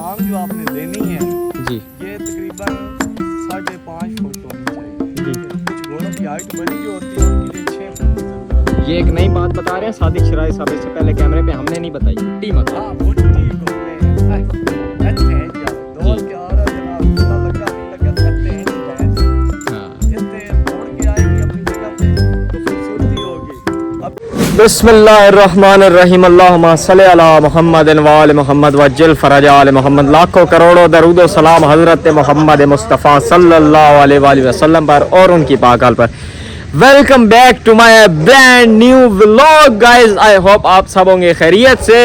छलांग जो आपने लेनी है जी, ये तकरीबन 5.5 फुट होनी चाहिए जी। कुछ घोड़ों की हाइट बड़ी जो होती है उनके लिए 6 फुट की जरूरत ये एक नई बात बता रहे हैं सादिक शराई साहब, इससे पहले कैमरे पे हमने नहीं बताई। टी मत हाँ मोटी घोड़े हैं अच्छे हैं दौड़ के आ रहा है जनाब पता लगा नहीं लगा सकते हैं इससे दौड़ के आएगी अपनी जगह पे तो खूबसूरती होगी अब बिस्मिल्लाहिर्रहमानिर्रहीम, अल्लाहुम्मा सल्लि अला मुहम्मद व आले मुहम्मद वज्जिल फरज आले मुहम्मद। लाखों करोड़ों दरूद व सलाम हज़रत मोहम्मद मुस्तफ़ा सल्लल्लाहु अलैहि वसल्लम पर और उनकी पाकाल पर। Welcome back to my brand new vlog guys. I hope आप सब होंगे खैरियत से।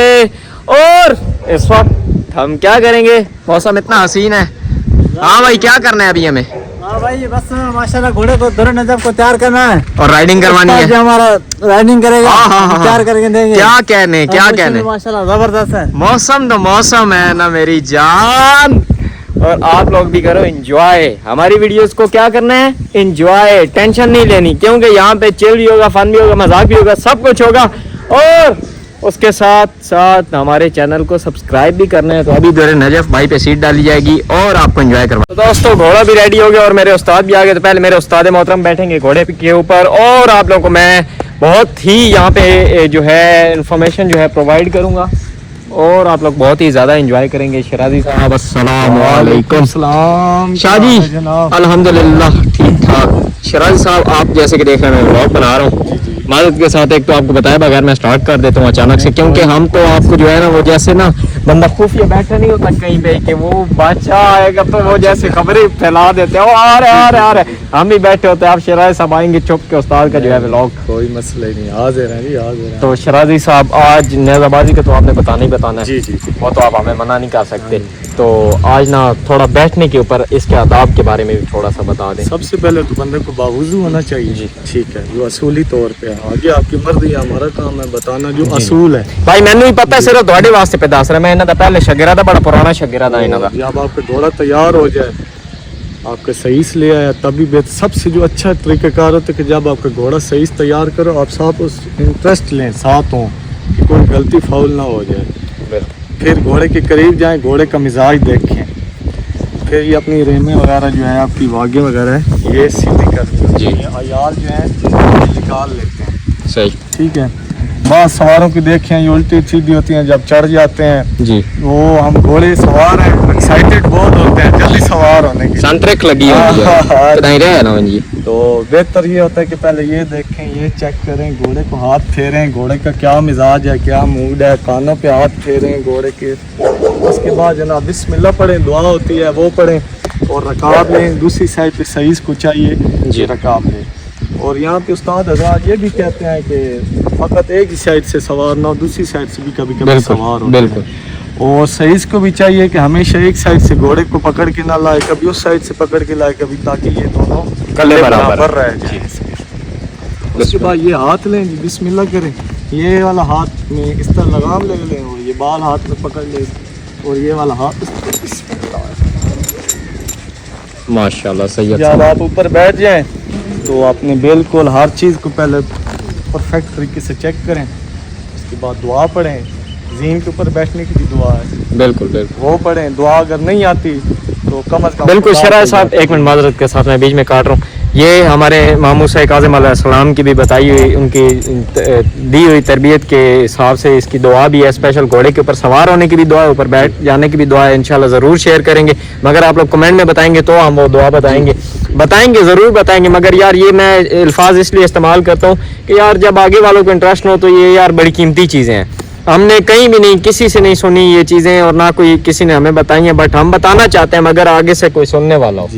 और इस वक्त हम क्या करेंगे, मौसम इतना हसीन है। हाँ भाई, क्या करना है अभी हमें? हाँ भाई, बस माशाल्लाह घोड़े को दुर्र नजब को तैयार करना है और राइडिंग करवानी है। जो हमारा राइडिंग करेगा हाँ। तैयार करके देंगे। क्या कहने, क्या कहने। माशाल्लाह जबरदस्त है। मौसम तो मौसम है ना मेरी जान। और आप लोग भी करो एंजॉय। हमारी वीडियोस को क्या करना है, एंजॉय। टेंशन नहीं लेनी, क्योंकि यहाँ पे चिल भी होगा, फन भी होगा, मजाक भी होगा, सब कुछ होगा। और उसके साथ साथ हमारे चैनल को सब्सक्राइब भी करना है। तो अभी दुर्र नजफ भाई पे सीट डाली जाएगी और आपको एंजॉय करवा। तो दोस्तों, घोड़ा भी रेडी हो गया और मेरे उस्ताद भी आ गए। तो पहले मेरे उस्ताद मोहतरम बैठेंगे घोड़े के ऊपर और आप लोगों को मैं बहुत ही यहाँ पे जो है इंफॉर्मेशन जो है प्रोवाइड करूँगा और आप लोग बहुत ही ज़्यादा एंजॉय करेंगे। शराजी साहब अस्सलाम वालेकुम। सलाम शाह जी अल्हम्दुलिल्लाह ठीक ठाक। शराजी साहब, आप जैसे कि देख रहे हैं मैं व्लॉग बना रहा हूँ मादत के साथ। एक तो आपको बताया बगैर मैं स्टार्ट कर देता हूँ अचानक से, क्योंकि हम तो आपको जो है ना वो जैसे ना बंदा खुफिया बैठा नहीं होता कहीं पे कि वो बादशाह आएगा तो वो जैसे खबरें फैला देते हैं, वो आ रहे हम भी बैठे होते हैं। आप शराजी साहब आएंगे चुप के उस्ताद का जो है व्लॉग। कोई मसला नहीं, हाजिर हैं जी, हाजिर हैं। तो शराजी साहब, आज नेज़ाबाजी का तो आपने बताना ही बताना है। जी वो तो आप हमें मना नहीं कर सकते। तो आज ना थोड़ा बैठने के ऊपर इसके आदाब के बारे में भी थोड़ा सा बता दें। सबसे पहले तो बंदे को बावजू होना चाहिए जी, ठीक है, जो असूली तौर पे है। आगे आपकी मर्जी है, हमारा काम है बताना जो असूल है। भाई मैंने भी पता है, सिर्फ थोड़े वास्ते पे दस रहा। मैं इन्हां दा पहले शगिरा था, बड़ा पुराना शगिरा था इन्हां दा। जब आपका घोड़ा तैयार हो जाए, आपका सही से ले आया, तभी सबसे जो अच्छा तरीक़ाकार होता है कि जब आपका घोड़ा सही से तैयार करो, आप साथ उस इंटरेस्ट लें, साथ हों कि कोई गलती फाउल ना हो जाए। फिर घोड़े के करीब जाएं, घोड़े का मिजाज देखें, फिर ये अपनी रेमें वगैरह जो है, आपकी वागे वगैरह ये सीधी कर जी। अयाल जो है ये निकाल लेते हैं। सही, ठीक है। बहुत सवारों की देखें ये उल्टी सीधी होती हैं जब चढ़ जाते हैं जी। वो हम घोड़े सवार हैं, एक्साइटेड बहुत होते हैं जल्दी सवार होने की, संट्रिक लगी होती है कहीं रहे ना जी। तो बेहतर ये होता है कि पहले ये देखें, ये चेक करें, घोड़े को हाथ फेरें, घोड़े का क्या मिजाज है, क्या मूड है, कानों पे हाथ फेरें घोड़े के। उसके बाद जनाब बिस्मिल्लाह पढ़ें, दुआ होती है वो पढ़ें और रकाब लें। दूसरी साइड पे सही को चाहिए जी, रकाब लें। और यहाँ पे उस्ताद हज़रात ये भी कहते हैं कि फ़कत एक ही साइड से सवार ना हो, दूसरी साइड से भी कभी कभी सवार हो। बिल्कुल। और सही को भी चाहिए कि हमेशा एक साइड से घोड़े को पकड़ के ना लाए, कभी उस साइड से पकड़ के लाए कभी, ताकि ये दोनों कल्ले बराबर रह जाए। उसके बाद ये हाथ लें जी, बिस्मिल्लाह करें, ये वाला हाथ में इस तरह लगाम ले लें और ये बाल हाथ में पकड़ लें और ये वाला हाथ माशाल्लाह सही है। जब आप ऊपर बैठ जाएं तो आपने बिल्कुल हर चीज़ को पहले परफेक्ट तरीके से चेक करें। उसके बाद दुआ पढ़ें, ज़ीन के ऊपर बैठने की भी दुआ है, बिल्कुल बिल्कुल वो पढ़ें। दुआ अगर नहीं आती तो कम अज़ कम बिल्कुल। शराय साहब एक मिनट माजरत के साथ मैं बीच में काट रहा हूँ। ये हमारे मामू साहब काज़िम अलैहिस्सलाम की भी बताई हुई, उनकी दी हुई तरबियत के हिसाब से इसकी दुआ भी है। स्पेशल घोड़े के ऊपर सवार होने की भी दुआ है, ऊपर बैठ जाने की भी दुआ है। इंशाल्लाह ज़रूर शेयर करेंगे, मगर आप लोग कमेंट में बताएंगे तो हम वो दुआ बताएंगे ज़रूर बताएंगे। मगर यार ये मैं अल्फाज इसलिए इस्तेमाल करता हूँ कि यार जब आगे वालों को इंटरेस्ट हो तो ये यार बड़ी कीमती चीज़ें हैं। हमने कहीं भी नहीं, किसी से नहीं सुनी ये चीज़ें और ना कोई किसी ने हमें बताई हैं, बट हम बताना चाहते हैं मगर आगे से कोई सुनने वाला हो।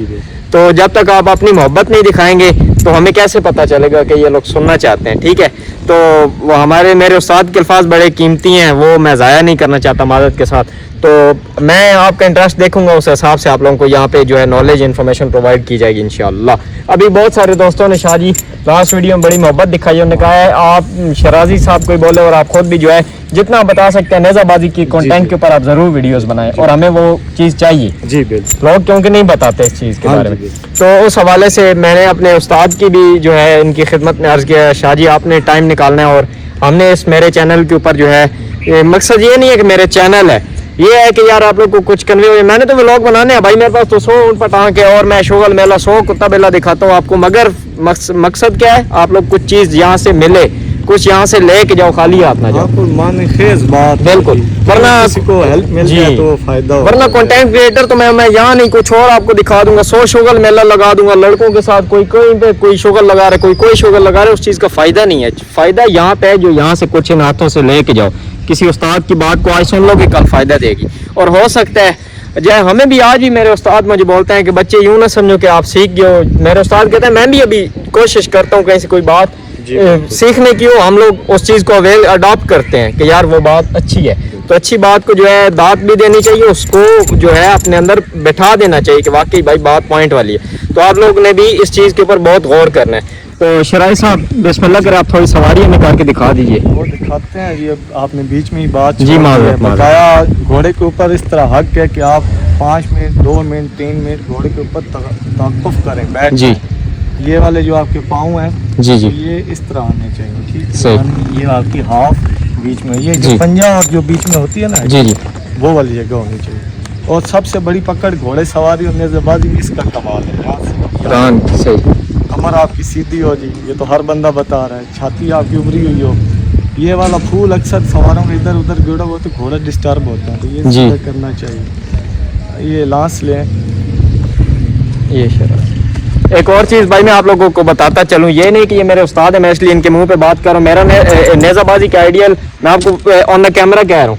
तो जब तक आप अपनी मोहब्बत नहीं दिखाएंगे तो हमें कैसे पता चलेगा कि ये लोग सुनना चाहते हैं। ठीक है, तो वो मेरे उस्ताद के अल्फाज बड़े कीमती हैं, वो मैं ज़ाया नहीं करना चाहता मादत के साथ। तो मैं आपका इंटरेस्ट देखूंगा, उस हिसाब से आप लोगों को यहाँ पे जो है नॉलेज इन्फॉर्मेशन प्रोवाइड की जाएगी इंशाल्लाह। अभी बहुत सारे दोस्तों ने शाह जी लास्ट वीडियो में बड़ी मोहब्बत दिखाई, उन्होंने कहा है आप शराजी साहब को बोले और आप खुद भी जो है जितना बता सकते हैं नेज़ाबाजी की कंटेंट के ऊपर आप ज़रूर वीडियोस बनाएं और हमें वो चीज़ चाहिए जी। बिल्कुल, लोग क्योंकि नहीं बताते इस चीज़ के बारे में। तो उस हवाले से मैंने अपने उस्ताद की भी जो है इनकी खिदमत में अर्ज़ किया, शाह जी आपने टाइम निकालना है और हमने इस मेरे चैनल के ऊपर जो है मकसद ये नहीं है कि मेरे चैनल है, ये है कि यार आप लोग को कुछ कन्वे हुए, मैंने तो व्लॉग बनाने हैं भाई, मेरे पास तो 100 ऊँट पटांग है और मैं शोगल मेला 100 कुत्ता बेला दिखाता हूँ आपको, मगर मकसद क्या है, आप लोग कुछ चीज़ यहाँ से मिले, कुछ यहाँ से लेके जाओ, खाली हाथ ना जाओ। आपको माने खेज बात बिल्कुल, वरना किसी को हेल्प मिल जाए तो फायदा हो। वरना कंटेंट क्रिएटर तो मैं यहाँ नहीं, कुछ और आपको दिखा दूंगा, 100 शोगल मेला लगा दूंगा लड़कों के साथ, कोई कोई पे कोई शोगल लगा रहा है, कोई शोगल लगा रहा है, उस चीज़ का फायदा नहीं है। फायदा यहाँ पे है जो यहाँ से कुछ इन हाथों से लेके जाओ, किसी उस्ताद की बात को आज सुन लो कि कल फायदा देगी। और हो सकता है जय हमें भी, आज भी मेरे उस्ताद मुझे बोलते हैं कि बच्चे यूँ ना समझो कि आप सीख गए हो, मेरे उस्ताद कहते हैं मैं भी अभी कोशिश करता हूँ कहीं से कोई बात सीखने की हो, हम लोग उस चीज़ को अडॉप्ट करते हैं कि यार वो बात अच्छी है, तो अच्छी बात को जो है दाद भी देनी चाहिए, उसको जो है अपने अंदर बैठा देना चाहिए कि वाकई भाई बात पॉइंट वाली है। तो आप लोग ने भी इस चीज़ के ऊपर बहुत गौर करना है। तो शराई साहब बिस्मिल्लाह कर आप थोड़ी सवारी हमें करके दिखा दीजिए। वो दिखाते हैं, ये आपने बीच में ही बात जी माज़रत, बताया घोड़े के ऊपर इस तरह हक है कि आप 5 मिनट 2 मिनट 3 मिनट घोड़े के ऊपर तवक्कुफ करें, बैठ जी। ये वाले जो आपके पाँव हैं जी जी, तो ये इस तरह आने चाहिए, ठीक है। सही। ये आपकी हाफ बीच में, ये जी। जो पंजा और जो बीच में होती है ना, जी जी, वो वाली जगह होनी चाहिए। और सबसे बड़ी पकड़ घोड़े सवारी और नेज़ेबाजी में इसका कमाल है, यहाँ से कान सही, कमर आपकी सीधी हो जी, ये तो हर बंदा बता रहा है, छाती आपकी उभरी हुई हो। ये वाला फूल अक्सर सवारों में इधर उधर गिरा हुआ तो घोड़ा डिस्टर्ब होता है, तो ये जी। सीधा करना चाहिए। ये लांस लें, ये शराब। एक और चीज़ भाई मैं आप लोगों को बताता चलूँ, ये नहीं कि ये मेरे उस्ताद है मैं इसलिए इनके मुंह पे बात कर रहा हूँ, मेरा नेज़ाबाजी का आइडियल मैं आपको ऑन द कैमरा कह रहा हूँ।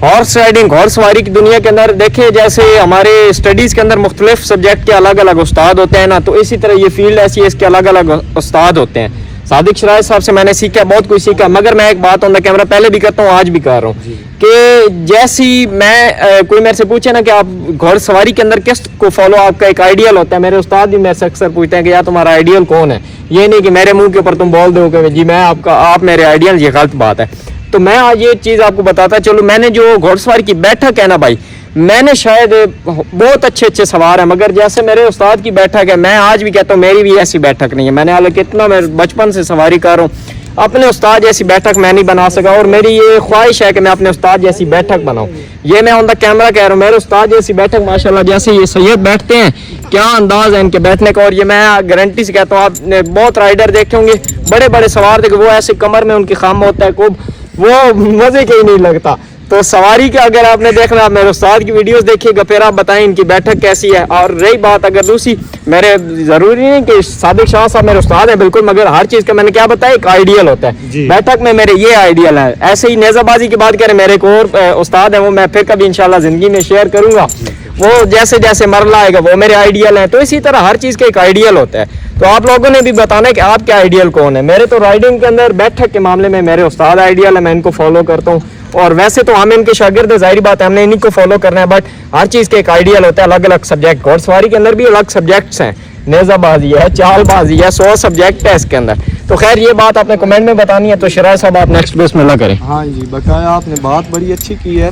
हॉर्स राइडिंग, घोड़ सवारी की दुनिया के अंदर देखिए, जैसे हमारे स्टडीज़ के अंदर मुख्तलिफ सब्जेक्ट के अलग अलग उस्ताद होते हैं ना, तो इसी तरह ये फील्ड ऐसी है, इसके अलग अलग उस्ताद होते हैं। सादिक शराय साहब से मैंने सीखा, बहुत कुछ सीखा, मगर मैं एक बात ऑन द कैमरा पहले भी करता हूँ आज भी कर रहा हूँ कि जैसी मैं कोई मेरे से पूछे ना कि आप घोड़ सवारी के अंदर किस को फॉलो, आपका एक आइडियल होता है, मेरे उस्ताद भी मेरे से अक्सर पूछते हैं कि यार तुम्हारा आइडियल कौन है। ये नहीं कि मेरे मुंह के ऊपर तुम बोल दो कि जी मैं आपका, आप मेरे आइडियल, ये गलत बात है। तो मैं आज ये चीज़ आपको बताता चलूँ, मैंने जो घोड़सवारी की बैठक है ना भाई, मैंने शायद बहुत अच्छे सवार हैं, मगर जैसे मेरे उस्ताद की बैठक है, मैं आज भी कहता हूँ मेरी भी ऐसी बैठक नहीं है। मैंने हालांकि इतना मैं बचपन से सवारी कर रहा हूँ, अपने उस्ताद जैसी बैठक मैं नहीं बना सका, और मेरी ये ख्वाहिश है कि मैं अपने उस्ताद जैसी बैठक बनाऊँ। ये मैं ऑन द कैमरा कह रहा हूँ, मेरे उस्ताद जैसी बैठक माशाल्लाह, जैसे ये सैयद बैठते हैं, क्या अंदाज है इनके बैठने का। और ये मैं गारंटी से कहता हूँ, आपने बहुत राइडर देखे होंगे, बड़े बड़े सवार देखे, वो ऐसे कमर में उनकी खाम होता है, को वो मज़े के ही नहीं लगता। तो सवारी का अगर आपने देखना, आप मेरे उस्ताद की वीडियोस देखिएगा, फिर आप बताएं इनकी बैठक कैसी है। और रही बात अगर दूसरी, मेरे ज़रूरी नहीं कि सादिक शाह साहब मेरे उस्ताद हैं बिल्कुल, मगर हर चीज़ का मैंने क्या बताया, एक आइडियल होता है। बैठक में मेरे ये आइडियल है। ऐसे ही नेज़ाबाजी की बात करें, मेरे एक और उस्ताद हैं, वो मैं फिर कभी इंशाल्लाह ज़िंदगी में शेयर करूँगा, वो जैसे जैसे मरला आएगा वो मेरे आइडियल हैं। तो इसी तरह हर चीज़ का एक आइडियल होता है। तो आप लोगों ने भी बताना है कि आपके आइडियल कौन है। मेरे तो राइडिंग के अंदर बैठक के मामले में मेरे उस्ताद आइडियल है, मैं इनको फॉलो करता हूँ। और वैसे तो हम इनके शागिर्द, जाहिर बात है हमने इन्हीं को फॉलो करना है, बट हर चीज़ के एक आइडियल होता है, अलग अलग सब्जेक्ट। घोड़सवारी के अंदर भी अलग सब्जेक्ट्स हैं, नेज़ाबाजी है, चालबाजी है, 100 सब्जेक्ट है इसके अंदर। तो खैर ये बात आपने कमेंट में बतानी है। तो शराय साहब आप नेक्स्ट बिस्मिल्लाह करें। हाँ जी, बकाया आपने बात बड़ी अच्छी की है।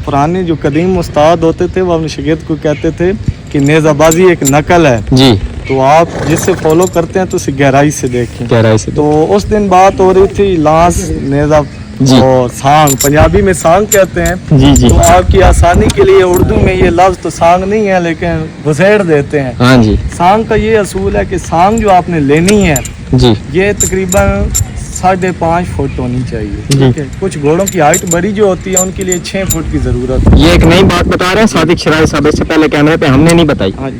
पुराने जो कदीम उस्ताद होते थे वो अपने शागिर्द को कहते थे कि नेज़ाबाजी एक नकल है जी, तो आप जिससे फॉलो करते हैं तो उसे गहराई से देखें। गहराई से। तो उस दिन बात हो रही थी लांस, नेज़ा जी। और सांग, पंजाबी में सांग कहते हैं। जी जी, तो आपकी आसानी के लिए उर्दू में ये लफ्ज़ तो सांग नहीं है, लेकिन घुसेड़ देते हैं। हाँ जी सांग का ये असूल है कि सांग जो आपने लेनी है जी ये तकरीबन 5.5 फुट होनी चाहिए, ठीक है। कुछ घोड़ों की हाइट बड़ी जो होती है उनके लिए 6 फुट की ज़रूरत है। ये एक नई बात बता रहे हैं सादिक शराय साहब, इससे पहले कैमरे पे हमने नहीं बताई। हाँ जी,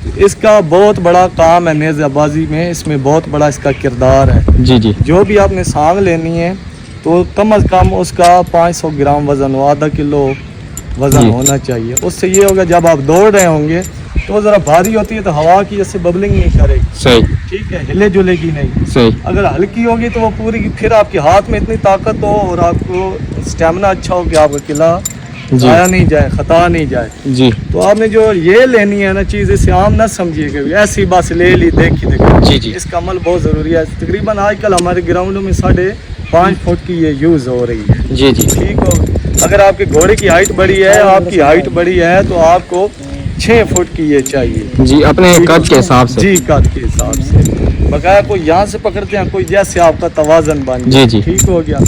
तो इसका बहुत बड़ा काम है नेज़ाबाजी में, इसमें बहुत बड़ा इसका किरदार है। जी जी, जो भी आपने सांग लेनी है तो कम अज़ कम उसका 500 ग्राम वज़न हो, आधा किलो वज़न जी। होना चाहिए। उससे ये होगा जब आप दौड़ रहे होंगे तो ज़रा भारी होती है तो हवा की जैसे बबलिंग नहीं करेगी, सही ठीक है, हिले जुलेगी नहीं। सही। अगर हल्की होगी तो वो पूरी, फिर आपके हाथ में इतनी ताकत हो और आपको स्टेमिना अच्छा हो कि आपका किला जाया नहीं जाए, खता नहीं जाए। जी तो आपने जो ये लेनी है ना चीज़, इसे आम ना समझिएगा, ऐसी बस ले ली देखी जी जी, इसका अमल बहुत ज़रूरी है। तकरीबन आजकल हमारे ग्राउंडों में 5.5 फुट की ये यूज़ हो रही है। जी जी, ठीक हो, अगर आपके घोड़े की हाइट बड़ी है, आपकी हाइट बड़ी है तो आपको 6 फुट की ये चाहिए जी, अपने कद के हिसाब से। जी, कद के हिसाब से। बकाया कोई यहाँ से पकड़ते हैं, कोई जैसे आपका तवाज़न बन जी जाए, जी। ठीक हो गया।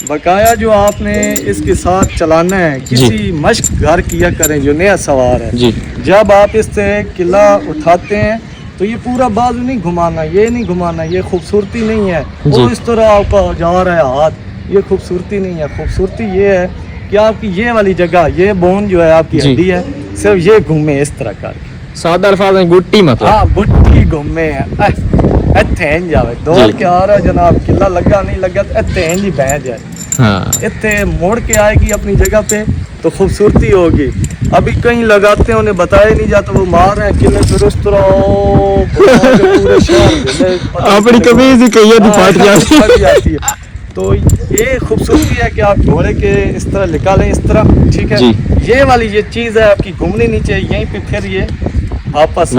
बकाया जो आपने इसके साथ चलाना है, किसी मश्क घर किया करें जो नया सवार है। जी जब आप इससे किला उठाते हैं तो ये पूरा बाजू नहीं घुमाना, ये नहीं घुमाना, ये खूबसूरती नहीं है। वो इस तरह आपका जा रहा है हाथ, ये खूबसूरती नहीं है। खूबसूरती ये है कि आपकी ये वाली जगह, ये बोन जो है आपकी हड्डी है, सिर्फ ये घूमे इस तरह करके। सादा अल्फाज में गुट्टी मतलब। हाँ बुट्टी घूमे इत्थे जावे दौड़ के आ रहा है जनाब, किला लगा नहीं लगा तो इत्थे ही बह जाए, हाँ इत्थे मोड़ के आएगी अपनी जगह पे तो खूबसूरती होगी। अभी कहीं लगाते हैं उन्हें बताया नहीं जाता, वो मार रहे हैं किले फिर उस तरह पूरे शहर अपनी कमीज ही कही फट जाती है। तो ये खूबसूरती है कि आप घोड़े के इस तरह निकालें इस तरह, ठीक है। ये वाली ये चीज़ है आपकी घूमनी नहीं चाहिए, यहीं पे फिर ये वापस।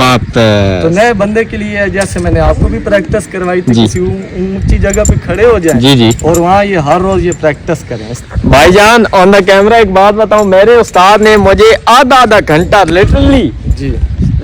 तो नए बंदे के लिए जैसे मैंने आपको भी प्रैक्टिस करवाई थी, किसी ऊंची जगह पे खड़े हो जाए जी और वहाँ ये हर रोज ये प्रैक्टिस करें। भाईजान ऑन द कैमरा एक बात बताऊं, मेरे उस्ताद ने मुझे आधा घंटा लिटरली जी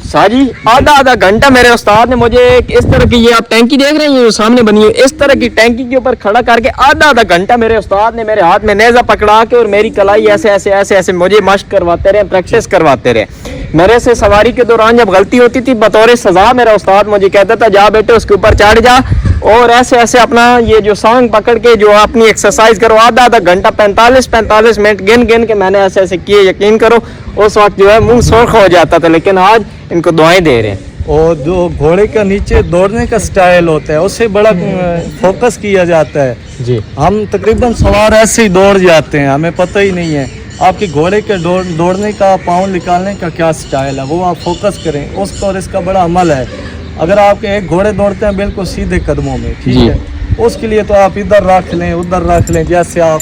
साजी आधा घंटा मेरे उस्ताद ने मुझे इस तरह की, ये आप टैंकी देख रहे हैं ये सामने बनी है, इस तरह की टैंकी के ऊपर खड़ा करके आधा घंटा मेरे उस्ताद ने मेरे हाथ में नेजा पकड़ा के और मेरी कलाई ऐसे ऐसे ऐसे ऐसे मुझे मश्क करवाते रहे, प्रैक्टिस करवाते रहे। मेरे से सवारी के दौरान जब गलती होती थी बतौर सजा मेरा उस्ताद मुझे कहता था जा बेटे उसके ऊपर चढ़ जा और ऐसे ऐसे अपना ये जो सांग पकड़ के जो अपनी एक्सरसाइज करो। आधा घंटा 45 मिनट गिन के मैंने ऐसे ऐसे किए, यकीन करो उस वक्त जो है मुंह सुर्ख हो जाता था, लेकिन आज इनको दुआएं दे रहे हैं। और जो घोड़े का नीचे दौड़ने का स्टाइल होता है उससे बड़ा फोकस किया जाता है जी। हम तकरीबन सवार ऐसे ही दौड़ जाते हैं, हमें पता ही नहीं है आपके घोड़े के दौड़ने का, पाँव निकालने का क्या स्टाइल है, वो आप फोकस करें उसका। और इसका बड़ा अमल है, अगर आपके एक घोड़े दौड़ते हैं बिल्कुल सीधे कदमों में, ठीक है, उसके लिए तो आप इधर रख लें उधर रख लें, जैसे आप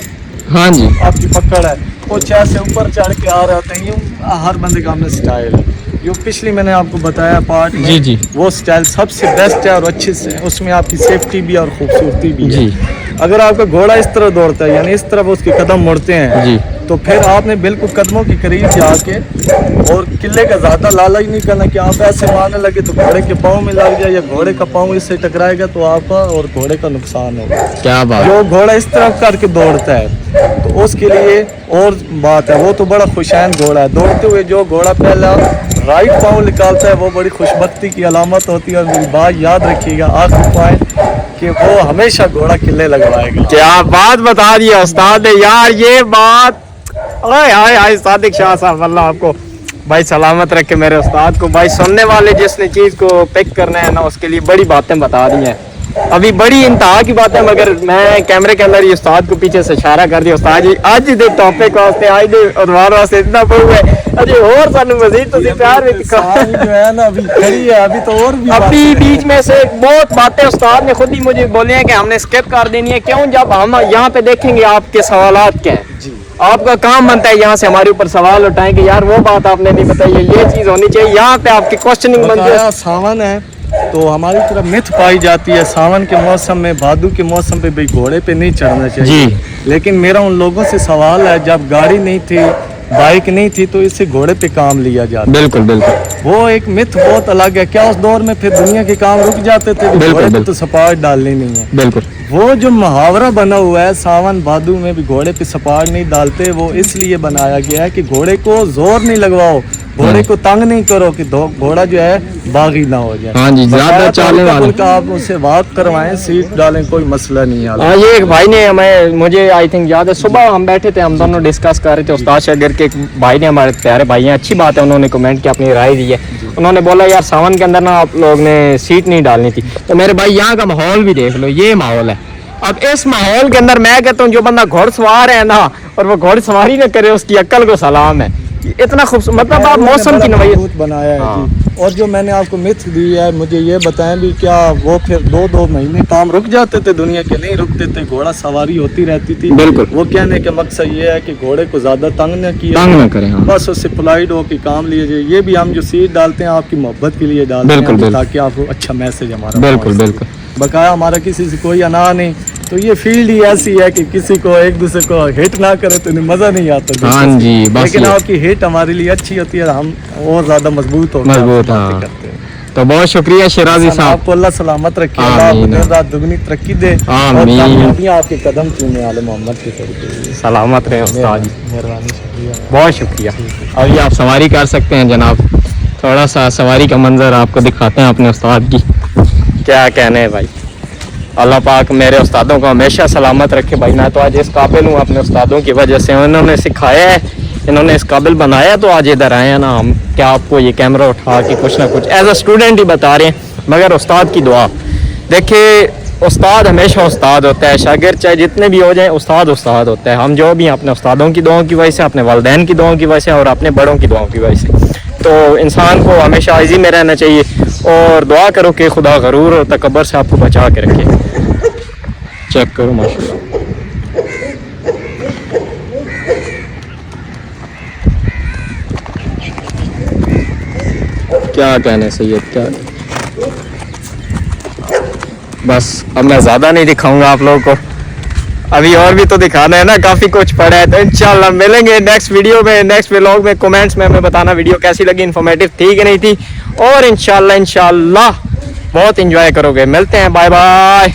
हाँ जी आपकी पकड़ है वो जैसे ऊपर चढ़ के आ रहे होते हैं, यूँ हर बंदे का अपना स्टाइल है। जो पिछली मैंने आपको बताया पार्ट में जी वो स्टाइल सबसे बेस्ट है और अच्छे से है, उसमें आपकी सेफ्टी भी और खूबसूरती भी है। अगर आपका घोड़ा इस तरह दौड़ता है यानी इस तरफ उसके कदम मुड़ते हैं जी, तो फिर आपने बिल्कुल कदमों के करीब जाके और किले का ज़्यादा लालच नहीं करना कि आप ऐसे मारने लगे तो घोड़े के पाँव में लग जाए या घोड़े का पाँव इससे टकराएगा तो आपका और घोड़े का नुकसान होगा। क्या बात। जो घोड़ा इस तरफ करके दौड़ता है तो उसके लिए और बात है, वो तो बड़ा खुशैन घोड़ा है। दौड़ते हुए जो घोड़ा पहला राइट पाँव निकालता है वो बड़ी खुशबख्ती की अलामत होती है। और मेरी बात याद रखिएगा आखिरी पॉइंट कि वो हमेशा घोड़ा किले लगवाएगा। क्या बात बता दिया उस्ताद ने यार, ये बात आए सादिक शाह साहब, अल्लाह आपको भाई सलामत रखे मेरे उस्ताद को। भाई सुनने वाले जिसने चीज़ को पिक करना है ना उसके लिए बड़ी बातें बता दी हैं, अभी बड़ी इंतहा की बात है, मगर मैं कैमरे के अंदर ये उस्ताद को पीछे से इशारा कर दिया उस्ताद जी आज दे टॉपिक वास्ते आज दे उद्वार वास्ते इतना बहु है अरे और सानू मजीद तो प्यार में दिखा जो है ना अभी खड़ी है, अभी तो और भी अभी बीच में से बहुत बातें उस्ताद ने खुद ही मुझे बोले हैं कि हमने स्किप कर देनी है। क्यों? जब हम यहाँ पे देखेंगे आपके सवालात क्या है जी, आपका काम बनता है यहाँ से हमारे ऊपर सवाल उठाएं कि यार वो बात आपने नहीं बताई है, ये चीज़ होनी चाहिए, यहाँ पे आपकी क्वेश्चनिंग बनती है। सावन है तो हमारी तरफ मिथ पाई जाती है सावन के मौसम में, भादू के मौसम पे भाई घोड़े पे नहीं चढ़ना चाहिए जी। लेकिन मेरा उन लोगों से सवाल है जब गाड़ी नहीं थी बाइक नहीं थी तो इससे घोड़े पे काम लिया जाता। बिल्कुल बिल्कुल वो एक मिथ बहुत अलग है। क्या उस दौर में फिर दुनिया के काम रुक जाते थे? घोड़े पे तो सपाट डालनी नहीं है। बिल्कुल वो जो मुहावरा बना हुआ है सावन भादू में भी घोड़े पे सपाट नहीं डालते, वो इसलिए बनाया गया है कि घोड़े को जोर नहीं लगवाओ, घोड़े को तंग नहीं करो कि घोड़ा जो है बागी ना हो जाए। हाँ जी, ज्यादा चालने वाला का आप उससे वॉक करवाएं, सीट डालें, कोई मसला नहीं है। हाँ, ये एक भाई ने हमें मुझे आई थिंक याद है सुबह हम बैठे थे, हम दोनों डिस्कस कर रहे थे, उस्ताद शागिर के एक भाई ने, हमारे प्यारे भाई हैं, अच्छी बात है, उन्होंने कमेंट किया, अपनी राय दी है। उन्होंने बोला यार सावन के अंदर ना आप लोग ने सीट नहीं डालनी थी। तो मेरे भाई यहाँ का माहौल भी देख लो, ये माहौल है। अब इस माहौल के अंदर मैं कहता हूँ जो बंदा घोड़सवार है ना और वो घोड़सवारी न करे उसकी अक्ल को सलाम है। इतना खूबसूरत मतलब आप मौसम की नवायत बनाया है हाँ। जी। और जो मैंने आपको मिथ दी है मुझे ये बताएं भी क्या वो फिर 2-2 महीने काम रुक जाते थे? दुनिया के नहीं रुकते थे, घोड़ा सवारी होती रहती थी। बिल्कुल। वो कहने का मकसद ये है कि घोड़े को ज्यादा तंग न किया, तंग न करें, हाँ। बस उससे पोलाइट हो के काम लिए जाए। ये भी हम जो सीट डालते हैं आपकी मोहब्बत के लिए डालते हैं ताकि आपको अच्छा मैसेज हमारा बिल्कुल बिल्कुल बकाया हमारा किसी से कोई अना नहीं। तो ये फील्ड ही ऐसी है कि किसी को एक दूसरे को हिट ना करे तो मजा नहीं आता। हाँ जी, लेकिन आपकी हिट हमारे लिए अच्छी होती है, हम और ज्यादा मजबूत हाँ। करते हैं। तो बहुत शुक्रिया शिराजी साहब। आपको अल्लाह सलामत रखे, अल्लाह आपको आमीन। दिन रात दुगनी तरक्की दे और आमीन। कामयाबियां आपके कदम चूमे आले मोहम्मद के सदक़े। सलामत रहे उस्ताद जी, मेहरबानी, शुक्रिया। बहुत शुक्रिया। अभी आप सवारी कर सकते हैं जनाब, थोड़ा सा सवारी का मंजर आपको दिखाते हैं अपने उस्ताद की। क्या कहने हैं भाई, अल्लाह पाक मेरे उस्तादों को हमेशा सलामत रखे भाई। मैं तो आज इस काबिल हूँ अपने उस्तादों की वजह से, उन्होंने सिखाया है, इन्होंने इस काबिल बनाया तो आज इधर आए हैं ना हम। क्या आपको ये कैमरा उठा के कुछ ना कुछ एज अ स्टूडेंट ही बता रहे हैं, मगर उस्ताद की दुआ। देखिए उस्ताद हमेशा उस्ताद होता है, शागिर्द चाहे जितने भी हो जाएं उस्ताद उस्ताद होता है। हम जो भी हैं अपने उस्तादों की दुआओं की वजह से, अपने वालिदैन की दुआओं की वजह से और अपने बड़ों की दुआओं की वजह से। तो इंसान को हमेशा आइज़ी में रहना चाहिए और दुआ करो कि खुदा गरूर और तकब्बर से आपको बचा के रखे। चेक करो माशाल्लाह। क्या कहने सैयद, क्या बस अब मैं ज़्यादा नहीं दिखाऊंगा आप लोगों को, अभी और भी तो दिखाना है ना, काफ़ी कुछ पड़ा है। तो इंशाल्लाह मिलेंगे नेक्स्ट वीडियो में, नेक्स्ट व्लॉग में। कमेंट्स में हमें बताना वीडियो कैसी लगी, इन्फॉर्मेटिव थी कि नहीं थी, और इंशाल्लाह बहुत एंजॉय करोगे। मिलते हैं, बाय बाय।